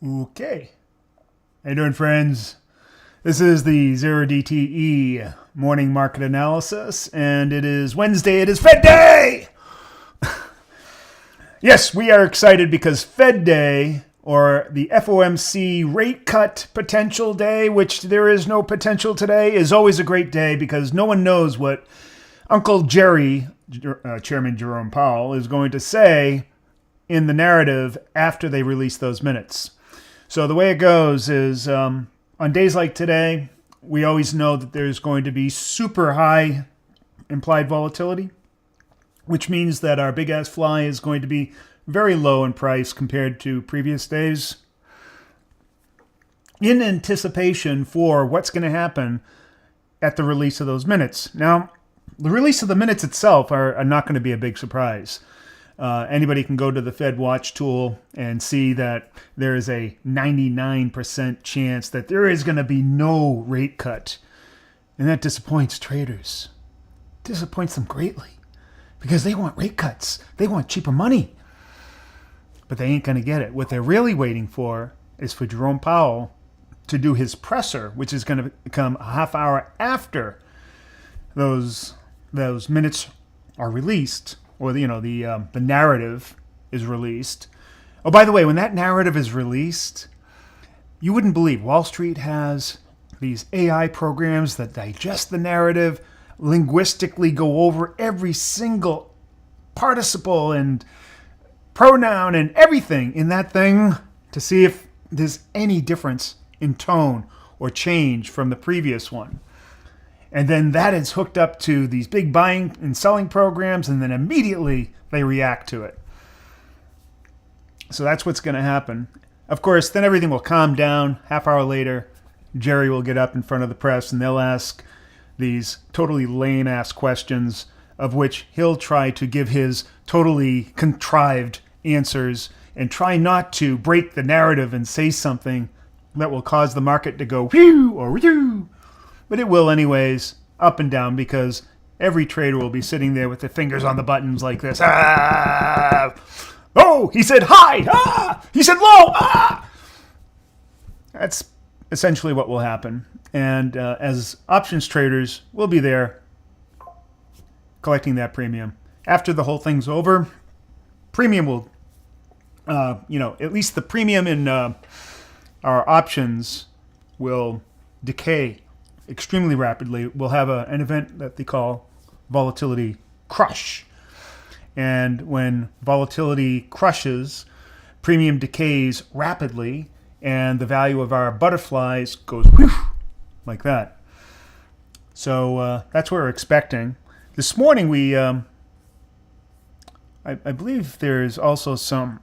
Okay. How you doing, friends? This is the 0DTE morning market analysis, and it is Wednesday. It is Fed Day! Yes, we are excited because Fed Day, or the FOMC rate cut potential day, which there is no potential today, is always a great day because no one knows what Uncle Jerry, Chairman Jerome Powell, is going to say in the narrative after they release those minutes. So the way it goes is on days like today, we always know that there's going to be super high implied volatility, which means that our big ass fly is going to be very low in price compared to previous days, in anticipation for what's going to happen at the release of those minutes. Now, the release of the minutes itself are not going to be a big surprise. Anybody can go to the Fed Watch tool and see that there is a 99% chance that there is going to be no rate cut. And that disappoints traders. Disappoints them greatly because they want rate cuts. They want cheaper money. But they ain't going to get it. What they're really waiting for is for Jerome Powell to do his presser, which is going to come a half hour after those minutes are released. Or the narrative is released. Oh, by the way, when that narrative is released, you wouldn't believe Wall Street has these AI programs that digest the narrative, linguistically go over every single participle and pronoun and everything in that thing to see if there's any difference in tone or change from the previous one. And then that is hooked up to these big buying and selling programs, and then immediately they react to it. So that's what's going to happen. Of course, then everything will calm down. Half hour later, Jerry will get up in front of the press, and they'll ask these totally lame-ass questions, of which he'll try to give his totally contrived answers and try not to break the narrative and say something that will cause the market to go whew or whew. But it will anyways, up and down, because every trader will be sitting there with their fingers on the buttons like this. Ah! Oh, he said high. Ah! He said low. Ah! That's essentially what will happen. And as options traders, we'll be there collecting that premium. After the whole thing's over, premium will, at least the premium in our options will decay extremely rapidly. We'll have an event that they call volatility crush. And when volatility crushes, premium decays rapidly, and the value of our butterflies goes whew, like that. So that's what we're expecting. This morning I believe there's also some...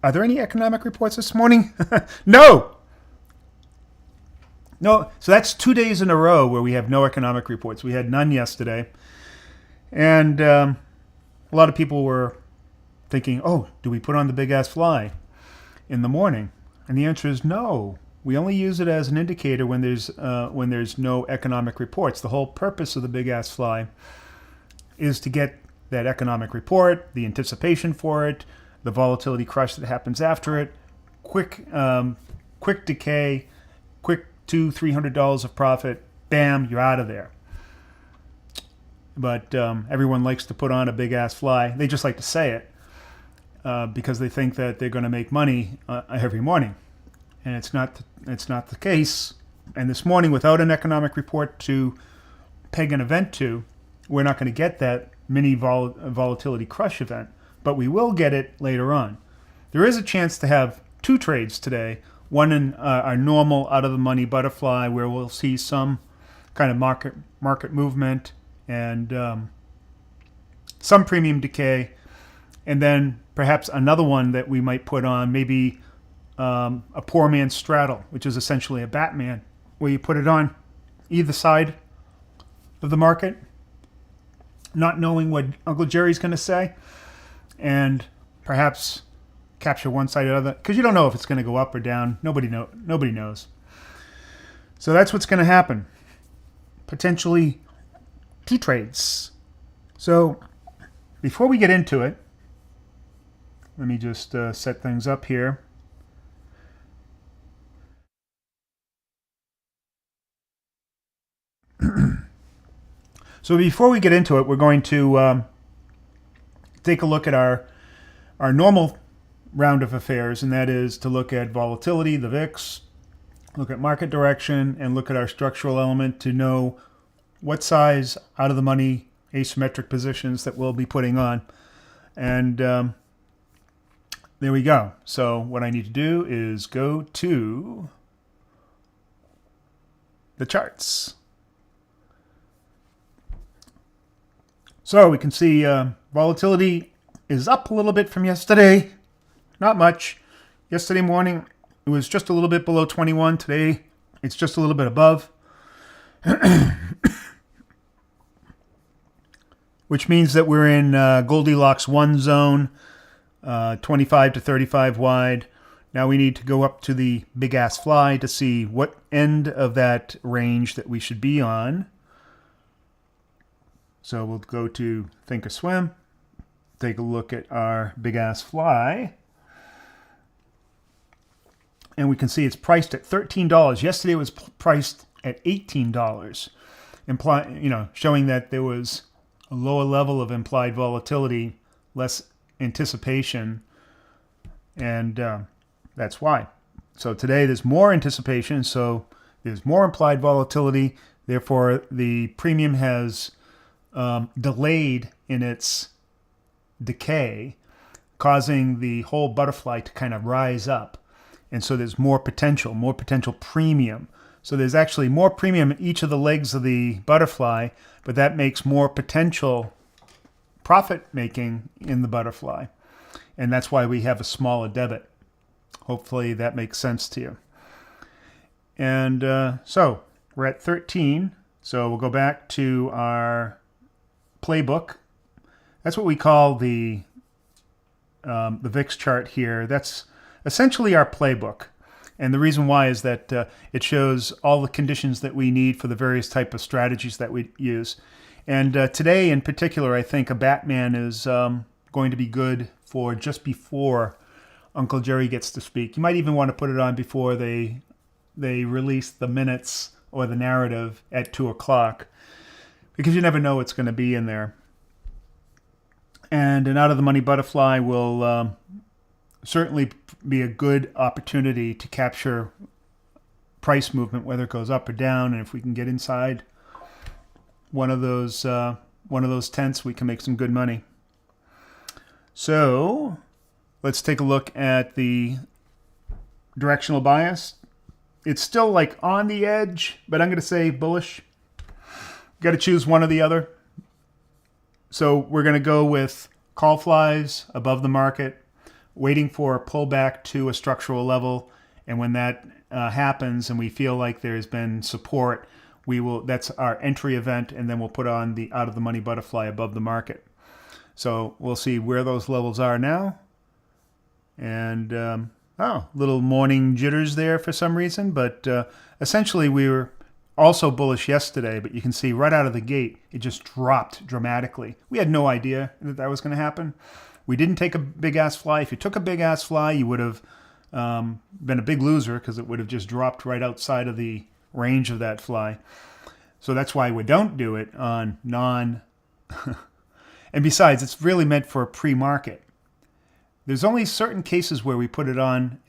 Are there any economic reports this morning? No! No, so that's 2 days in a row where we have no economic reports. We had none yesterday. And a lot of people were thinking, oh, do we put on the big-ass fly in the morning? And the answer is no. We only use it as an indicator when there's no economic reports. The whole purpose of the big-ass fly is to get that economic report, the anticipation for it, the volatility crush that happens after it, quick decay, quick $200-$300 of profit, bam, you're out of there. But everyone likes to put on a big-ass fly. They just like to say it because they think that they're going to make money every morning. And it's not the case. And this morning, without an economic report to peg an event to, we're not going to get that mini volatility crush event. But we will get it later on. There is a chance to have two trades today. One in our normal out-of-the-money butterfly, where we'll see some kind of market movement and some premium decay, and then perhaps another one that we might put on, maybe a poor man's straddle, which is essentially a Batman, where you put it on either side of the market, not knowing what Uncle Jerry's going to say, and perhaps capture one side or the other, because you don't know if it's going to go up or down. Nobody knows. So that's what's going to happen. Potentially two trades. So before we get into it, let me just set things up here. So before we get into it, we're going to take a look at our normal round of affairs, and that is to look at volatility, the VIX, look at market direction, and look at our structural element to know what size out of the money asymmetric positions that we'll be putting on. And there we go. So what I need to do is go to the charts. So we can see volatility is up a little bit from yesterday. Not much. Yesterday morning, it was just a little bit below 21. Today, it's just a little bit above. Which means that we're in Goldilocks 1 zone, 25 to 35 wide. Now we need to go up to the big ass fly to see what end of that range that we should be on. So we'll go to Thinkorswim, take a look at our big ass fly. And we can see it's priced at $13. Yesterday it was priced at $18, showing that there was a lower level of implied volatility, less anticipation, and that's why. So today there's more anticipation, so there's more implied volatility. Therefore, the premium has delayed in its decay, causing the whole butterfly to kind of rise up. And so there's more potential premium. So there's actually more premium in each of the legs of the butterfly, but that makes more potential profit making in the butterfly. And that's why we have a smaller debit. Hopefully that makes sense to you. And so we're at 13. So we'll go back to our playbook. That's what we call the VIX chart here. That's essentially our playbook. And the reason why is that it shows all the conditions that we need for the various type of strategies that we use. And today in particular, I think a Batman is going to be good for just before Uncle Jerry gets to speak. You might even want to put it on before they release the minutes or the narrative at 2 o'clock, because you never know what's going to be in there. And an out-of-the-money butterfly will certainly be a good opportunity to capture price movement, whether it goes up or down. And if we can get inside one of those tents, we can make some good money. So let's take a look at the directional bias. It's still like on the edge, but I'm going to say bullish. Got to choose one or the other. So we're going to go with call flies above the market, waiting for a pullback to a structural level. And when that happens and we feel like there's been support, that's our entry event, and then we'll put on the out of the money butterfly above the market. So we'll see where those levels are now. And little morning jitters there for some reason, but essentially we were also bullish yesterday, but you can see right out of the gate it just dropped dramatically. We had no idea that was going to happen. We didn't take a big ass fly. If you took a big ass fly, you would have been a big loser, because it would have just dropped right outside of the range of that fly. So that's why we don't do it on non. And besides, it's really meant for a pre-market. There's only certain cases where we put it on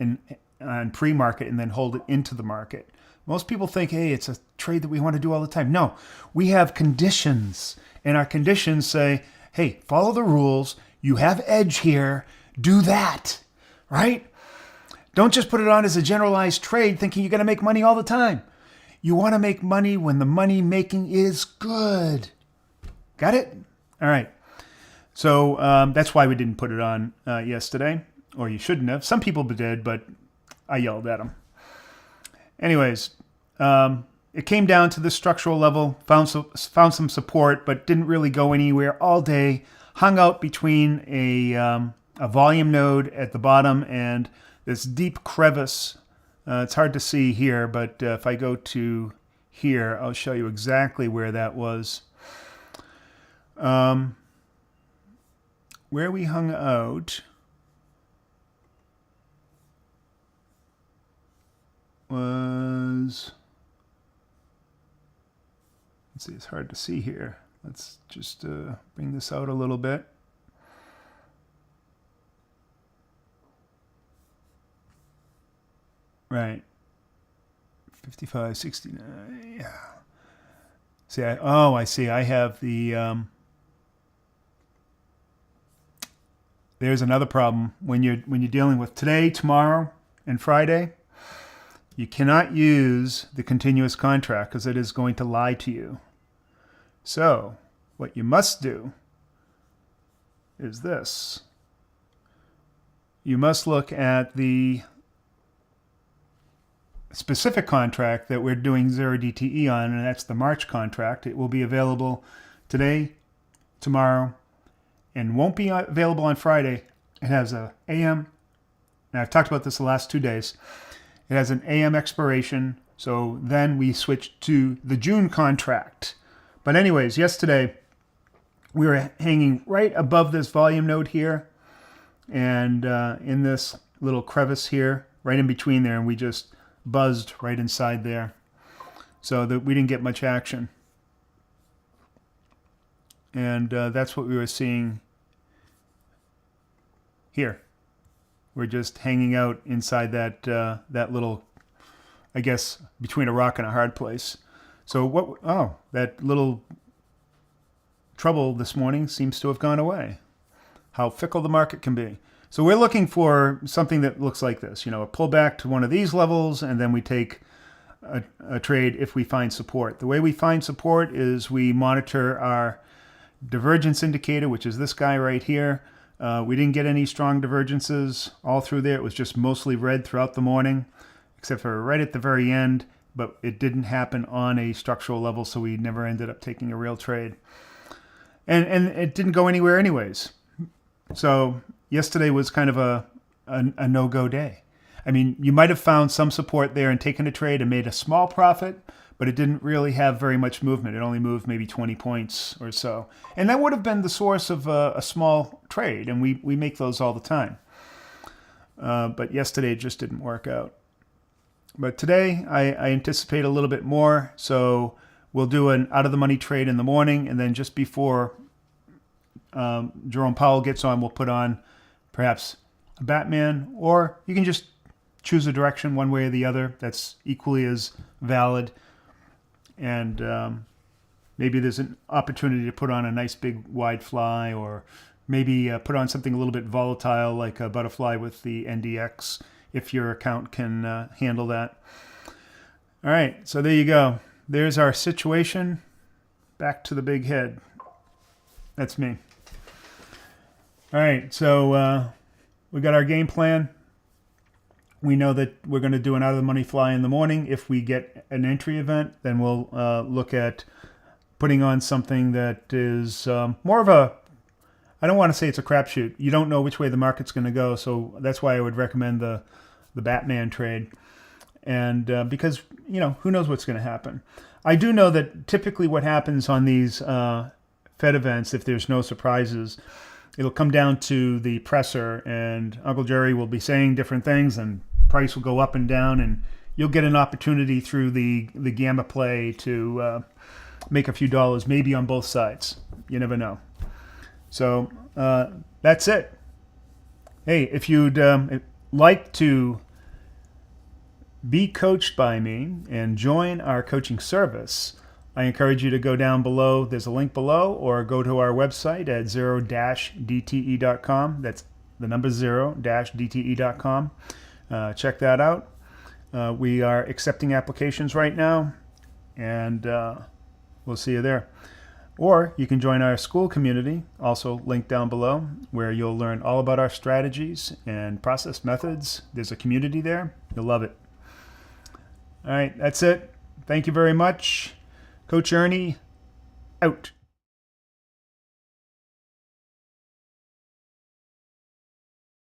pre-market and then hold it into the market. Most people think, hey, it's a trade that we want to do all the time. No, we have conditions, and our conditions say, hey, follow the rules. You have edge here. Do that, right? Don't just put it on as a generalized trade thinking you're going to make money all the time. You want to make money when the money making is good. Got it? All right. So that's why we didn't put it on yesterday, or you shouldn't have. Some people did, but I yelled at them. Anyways, it came down to the structural level, found some support, but didn't really go anywhere all day. Hung out between a volume node at the bottom and this deep crevice. It's hard to see here, but if I go to here, I'll show you exactly where that was. Where we hung out was, let's see, it's hard to see here. Let's just bring this out a little bit. Right. 55, 69. Yeah. See, I see. I have the... there's another problem. When you're dealing with today, tomorrow, and Friday, you cannot use the continuous contract because it is going to lie to you. So what you must do is this. You must look at the specific contract that we're doing 0 DTE on, and that's the March contract. It will be available today, tomorrow, and won't be available on Friday. It has a AM, and I've talked about this the last 2 days. It has an AM expiration, so then we switch to the June contract. But anyways, yesterday we were hanging right above this volume node here, and in this little crevice here, right in between there, and we just buzzed right inside there, so that we didn't get much action. And that's what we were seeing here. We're just hanging out inside that that little, I guess, between a rock and a hard place. So what? Oh, that little trouble this morning seems to have gone away. How fickle the market can be. So we're looking for something that looks like this, a pullback to one of these levels, and then we take a trade if we find support. The way we find support is we monitor our divergence indicator, which is this guy right here. We didn't get any strong divergences all through there. It was just mostly red throughout the morning, except for right at the very end, but it didn't happen on a structural level, so we never ended up taking a real trade. And it didn't go anywhere anyways. So yesterday was kind of a no-go day. I mean, you might have found some support there and taken a trade and made a small profit, but it didn't really have very much movement. It only moved maybe 20 points or so. And that would have been the source of a small trade, and we make those all the time. But yesterday it just didn't work out. But today I anticipate a little bit more, so we'll do an out-of-the-money trade in the morning, and then just before Jerome Powell gets on, we'll put on perhaps a Batman, or you can just choose a direction one way or the other. That's equally as valid. And maybe there's an opportunity to put on a nice big wide fly, or maybe put on something a little bit volatile like a butterfly with the NDX if your account can handle that. All right, so there you go. There's our situation. Back to the big head. That's me. All right, so we got our game plan. We know that we're going to do an out-of-the-money fly in the morning. If we get an entry event, then we'll look at putting on something that is more of a, I don't want to say it's a crapshoot. You don't know which way the market's going to go, so that's why I would recommend the Batman trade. And because, who knows what's going to happen. I do know that typically what happens on these Fed events, if there's no surprises, it'll come down to the presser, and Uncle Jerry will be saying different things, and price will go up and down, and you'll get an opportunity through the gamma play to make a few dollars, maybe on both sides. You never know. So that's it. Hey, if you'd like to be coached by me and join our coaching service, I encourage you to go down below. There's a link below, or go to our website at 0-DTE.com. That's the number 0-DTE.com. Check that out. We are accepting applications right now, and we'll see you there. Or you can join our school community, also linked down below, where you'll learn all about our strategies and process methods. There's a community there. You'll love it. All right, that's it. Thank you very much. Coach Ernie, out.